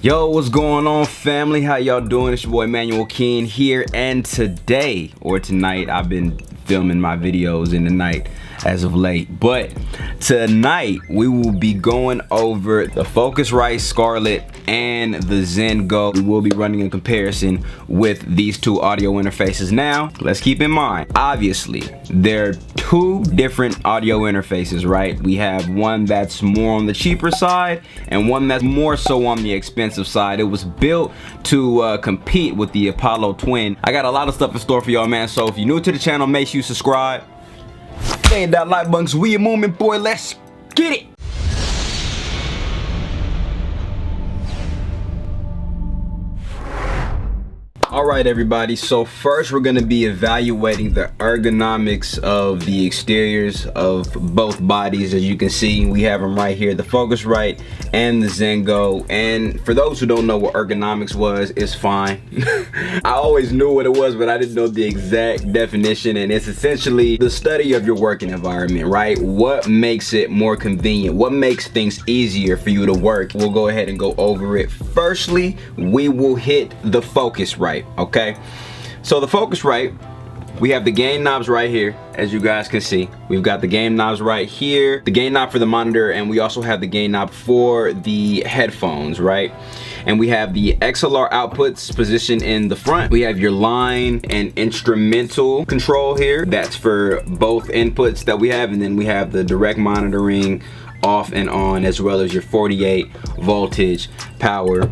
Yo, what's going on, family? How y'all doing? It's your boy Manuel Keen here, and today or tonight, I've been filming my videos in the night as of late, but tonight we will be going over the Focusrite Scarlett and the Zen Go. We will be running a comparison with these two audio interfaces. Now, let's keep in mind, obviously, they're two different audio interfaces, right? We have one that's more on the cheaper side and one that's more so on the expensive side. It was built to compete with the Apollo Twin. I got a lot of stuff in store for y'all, man, so if you're new to the channel, make sure you subscribe. Hit that like button, so we a movement, boy. Let's get it. Alright everybody, so first we're going to be evaluating the ergonomics of the exteriors of both bodies. As you can see, we have them right here, the Focusrite and the Zen Go. And for those who don't know what ergonomics was, it's fine. I always knew what it was, but I didn't know the exact definition. And it's essentially the study of your working environment, right? What makes it more convenient? What makes things easier for you to work? We'll go ahead and go over it. Firstly, we will hit the Focusrite. Okay, so the Focusrite, we have the gain knobs right here, as you guys can see. We've got the gain knobs right here, the gain knob for the monitor, and we also have the gain knob for the headphones, right? And we have the XLR outputs positioned in the front. We have your line and instrumental control here. That's for both inputs that we have, and then we have the direct monitoring off and on, as well as your 48 voltage power.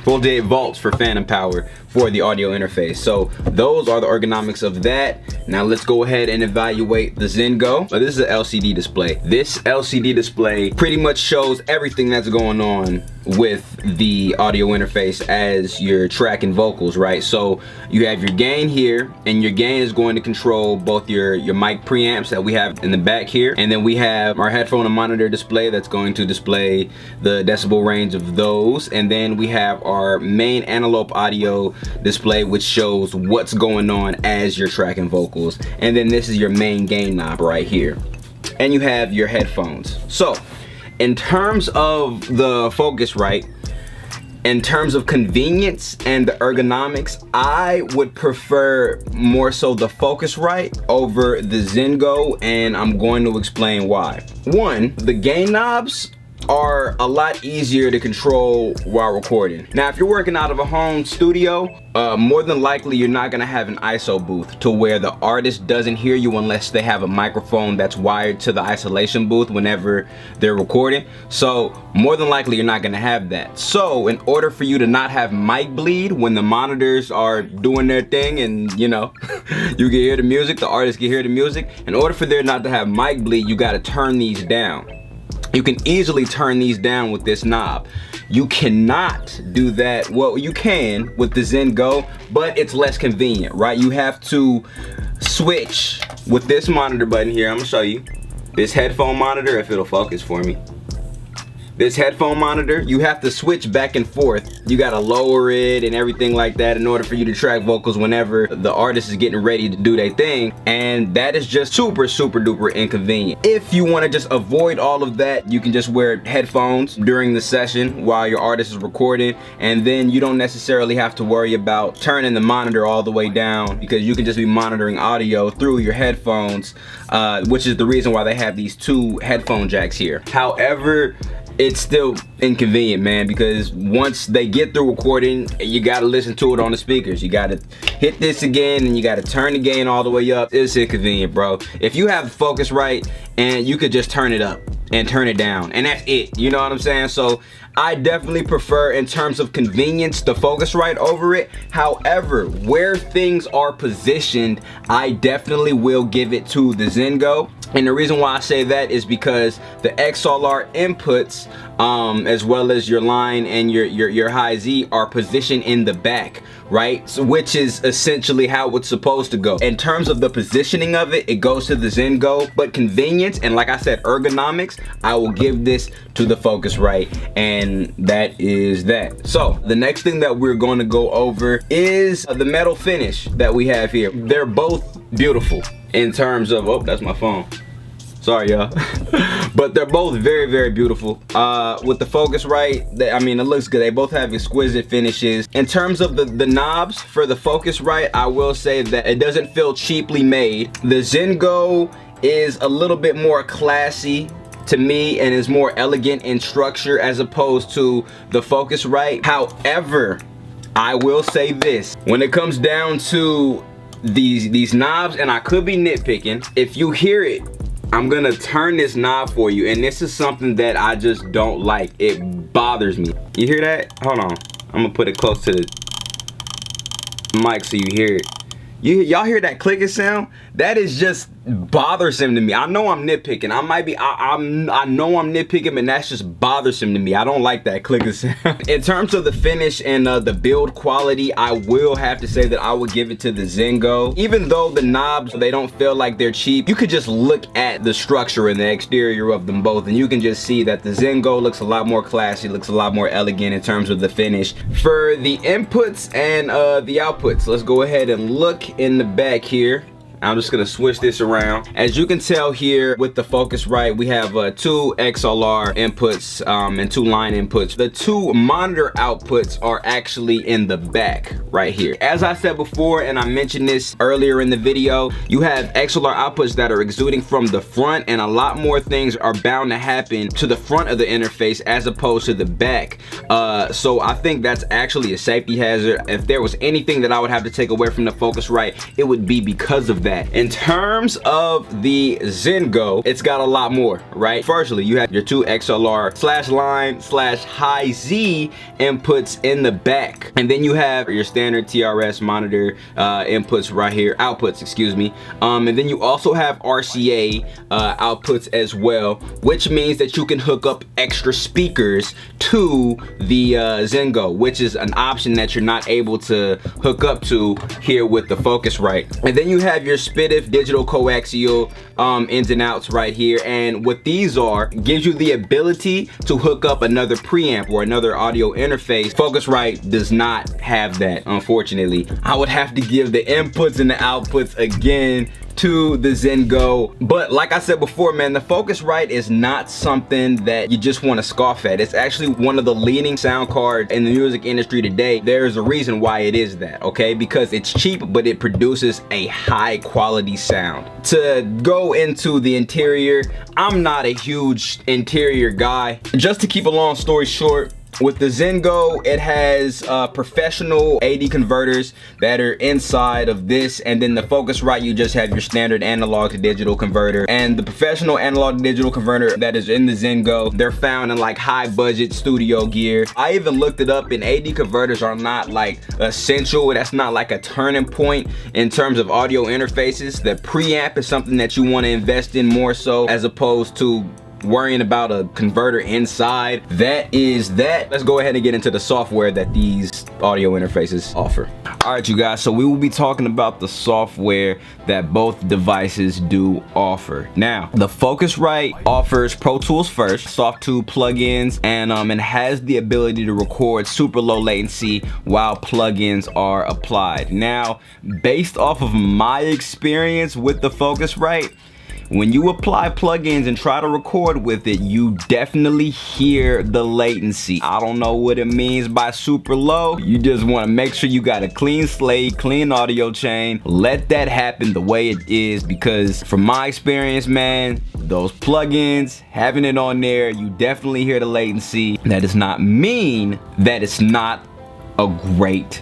48 volts for phantom power for the audio interface. So those are the ergonomics of that. Now let's go ahead and evaluate the Zen Go. This is an LCD display. This LCD display pretty much shows everything that's going on with the audio interface as you're tracking vocals, right? So you have your gain here, and your gain is going to control both your mic preamps that we have in the back here, and then we have our headphone and monitor display that's going to display the decibel range of those, and then we have our main analog audio display, which shows what's going on as you're tracking vocals, and then this is your main gain knob right here, and you have your headphones. So in terms of the Focusrite, in terms of convenience and the ergonomics, I would prefer more so the Focusrite over the Zen Go, and I'm going to explain why. One, the gain knobs are a lot easier to control while recording. Now, if you're working out of a home studio, more than likely you're not gonna have an ISO booth to where the artist doesn't hear you unless they have a microphone that's wired to the isolation booth whenever they're recording. So more than likely you're not gonna have that. So in order for you to not have mic bleed when the monitors are doing their thing and you know, you can hear the music, the artist can hear the music, in order for there not to have mic bleed, you gotta turn these down. You can easily turn these down with this knob. You cannot do that, well, you can with the Zen Go, but it's less convenient, right? You have to switch with this monitor button here. I'm gonna show you. This headphone monitor, if it'll focus for me. This headphone monitor, you have to switch back and forth. You gotta lower it and everything like that in order for you to track vocals whenever the artist is getting ready to do their thing. And that is just super duper inconvenient. If you wanna just avoid all of that, you can just wear headphones during the session while your artist is recording, and then you don't necessarily have to worry about turning the monitor all the way down, because you can just be monitoring audio through your headphones, which is the reason why they have these two headphone jacks here. However, it's still inconvenient, man, because once they get through recording, you gotta listen to it on the speakers. You gotta hit this again, and you gotta turn the gain all the way up. It's inconvenient, bro. If you have Focusrite, and you could just turn it up and turn it down, and that's it, you know what I'm saying? So I definitely prefer, in terms of convenience, the Focusrite over it. However, where things are positioned, I definitely will give it to the Zen Go. And the reason why I say that is because the XLR inputs, as well as your line and your high Z, are positioned in the back, right? So, which is essentially how it's supposed to go. In terms of the positioning of it, it goes to the Zen Go, but convenience and, like I said, ergonomics, I will give this to the Focusrite, and that is that. So the next thing that we're going to go over is the metal finish that we have here. They're both beautiful in terms of, oh, that's my phone. Sorry, y'all. But they're both very, very beautiful. With the Focusrite, I mean, it looks good. They both have exquisite finishes. In terms of the knobs for the Focusrite, I will say that it doesn't feel cheaply made. The Zen Go is a little bit more classy to me and is more elegant in structure as opposed to the Focusrite. However, I will say this, when it comes down to these knobs, and I could be nitpicking, if you hear it, I'm gonna turn this knob for you, and this is something that I just don't like. It bothers me. You hear that? Hold on, I'm gonna put it close to the mic so you hear it. Y'all hear that clicking sound? That is just bothersome to me. I know I'm nitpicking. I know I'm nitpicking, but that's just bothersome to me. I don't like that clicking sound. In terms of the finish and the build quality, I will have to say that I would give it to the Zen Go. Even though the knobs, they don't feel like they're cheap, you could just look at the structure and the exterior of them both, and you can just see that the Zen Go looks a lot more classy, looks a lot more elegant in terms of the finish. For the inputs and the outputs, let's go ahead and look in the back here. I'm just gonna switch this around. As you can tell here with the Focusrite, we have 2 XLR inputs and 2 line inputs. The 2 monitor outputs are actually in the back right here. As I said before, and I mentioned this earlier in the video, you have XLR outputs that are exuding from the front, and a lot more things are bound to happen to the front of the interface as opposed to the back. So I think that's actually a safety hazard. If there was anything that I would have to take away from the Focusrite, it would be because of that. In terms of the Zen Go, it's got a lot more, right? Firstly, you have your 2 XLR/line/high-Z inputs in the back, and then you have your standard TRS monitor inputs right here, outputs, excuse me. And then you also have RCA outputs as well, which means that you can hook up extra speakers to the Zen Go, which is an option that you're not able to hook up to here with the Focusrite. And then you have your SPDIF digital coaxial ins and outs right here, and what these are gives you the ability to hook up another preamp or another audio interface. Focusrite does not have that, unfortunately. I would have to give the inputs and the outputs again to the Zen Go. But like I said before, man, the Focusrite is not something that you just want to scoff at. It's actually one of the leading sound cards in the music industry today. There's a reason why it is that, okay? Because it's cheap, but it produces a high quality sound. To go into the interior, I'm not a huge interior guy. Just to keep a long story short, with the Zen Go, it has professional AD converters that are inside of this, and then the Focusrite, you just have your standard analog to digital converter. And the professional analog to digital converter that is in the Zen Go, they're found in like high budget studio gear. I even looked it up, and AD converters are not like essential. That's not like a turning point in terms of audio interfaces. The preamp is something that you want to invest in more so, as opposed to worrying about a converter inside. That is that. Let's go ahead and get into the software that these audio interfaces offer. All right, you guys, so we will be talking about the software that both devices do offer. Now, the Focusrite offers Pro Tools first, Soft2 plugins, and it has the ability to record super low latency while plugins are applied. Now, based off of my experience with the Focusrite, when you apply plugins and try to record with it, you definitely hear the latency. I don't know what it means by super low. You just want to make sure you got a clean slate, clean audio chain. Let that happen the way it is, because from my experience, man, those plugins, having it on there, you definitely hear the latency. That does not mean that it's not a great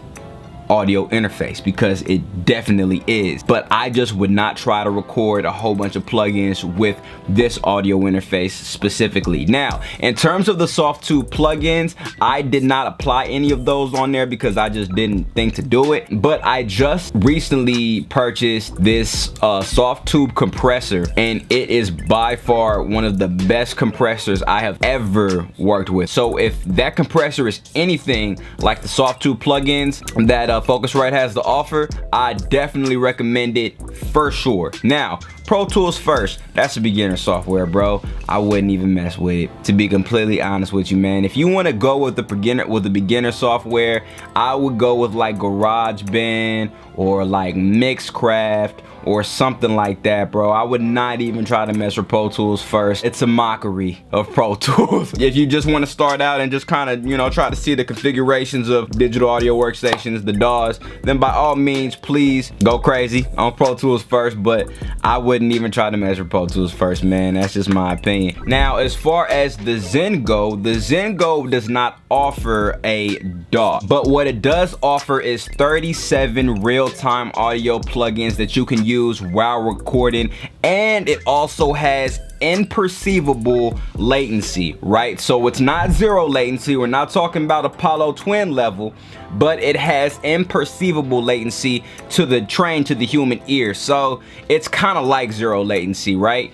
audio interface, because it definitely is, but I just would not try to record a whole bunch of plugins with this audio interface specifically. Now, in terms of the Soft2 plugins, I did not apply any of those on there because I just didn't think to do it, but I just recently purchased this Soft2 compressor, and it is by far one of the best compressors I have ever worked with. So if that compressor is anything like the Soft2 plugins that Focusrite has to offer, I definitely recommend it for sure. Now, Pro Tools first, that's a beginner software, bro. I wouldn't even mess with it, to be completely honest with you, man. If you want to go with the beginner software, I would go with like GarageBand or like Mixcraft or something like that, bro. I would not even try to mess with Pro Tools first. It's a mockery of Pro Tools. If you just want to start out and just kind of, you know, try to see the configurations of digital audio workstations, the DAWs, then by all means, please go crazy on Pro Tools first, but I wouldn't even try to mess with Pro Tools first, man. That's just my opinion. Now, as far as the Zen Go does not offer a DAW, but what it does offer is 37 real-time audio plugins that you can use while recording, and it also has imperceivable latency, right? So it's not zero latency. We're not talking about Apollo twin level, but it has imperceivable latency to the human ear. So it's kind of like zero latency, right?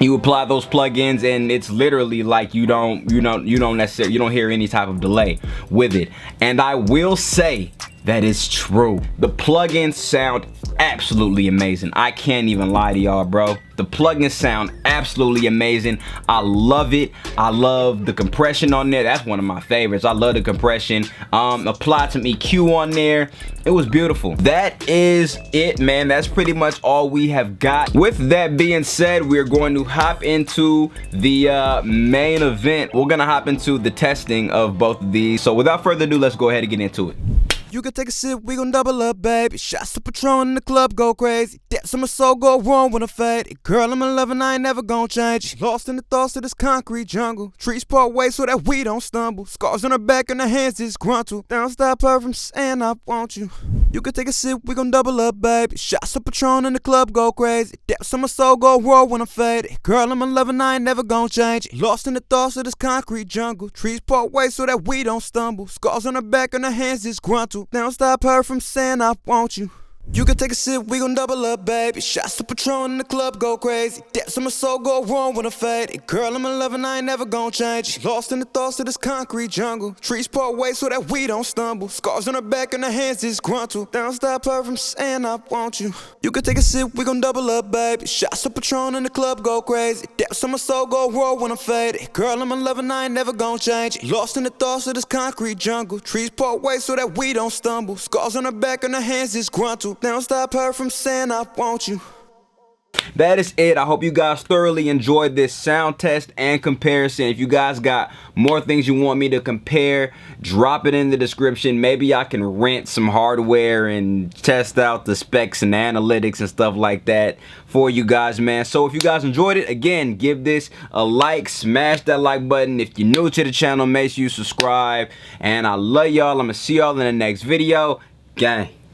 You apply those plugins and it's literally like you don't hear any type of delay with it. And I will say that it's true. The plugins sound absolutely amazing. I can't even lie to y'all, bro. The plugins sound absolutely amazing. I love it. I love the compression on there. That's one of my favorites. I love the compression. Applied some EQ on there. It was beautiful. That is it, man. That's pretty much all we have got. With that being said, we're going to hop into the main event. We're gonna hop into the testing of both of these. So without further ado, let's go ahead and get into it. You can take a sip, we gon' double up, baby. Shots of Patron in the club go crazy. Depths of my soul go wrong when I fade. Girl, I'm in love and I ain't never gon' change. Lost in the thoughts of this concrete jungle. Trees part ways so that we don't stumble. Scars on her back and her hands is gruntle. Don't stop her from saying I want you. You can take a sip, we gon' double up, baby. Shots of Patron in the club go crazy. Depths of my soul go raw when I fade. Girl, I'm in love and I ain't never gon' change. Lost in the thoughts of this concrete jungle. Trees part ways so that we don't stumble. Scars on her back and her hands is gruntle. Don't stop her from saying I want you. You can take a sip, we gon' double up, baby. Shots of Patron in the club go crazy. Depths of my soul go wrong when I fade. Girl, I'm in love and I ain't never gon' change. Lost in the thoughts of this concrete jungle. Trees part ways so that we don't stumble. Scars on her back and her hands is gruntle. Don't stop her from saying I want you. You can take a sip, we gon' double up, baby. Shots of Patron in the club go crazy. Depths of my soul go raw when I fade. Girl, I'm in love and I ain't never gon' change. Lost in the thoughts of this concrete jungle. Trees part ways so that we don't stumble. Scars on her back and her hands is gruntle. Don't stop her from saying I want you. That is it. I hope you guys thoroughly enjoyed this sound test and comparison. If you guys got more things you want me to compare, drop it in the description. Maybe I can rent some hardware and test out the specs and analytics and stuff like that for you guys, man. So if you guys enjoyed it, again, give this a like, smash that like button. If you're new to the channel, make sure you subscribe. And I love y'all. I'm gonna see y'all in the next video. Gang.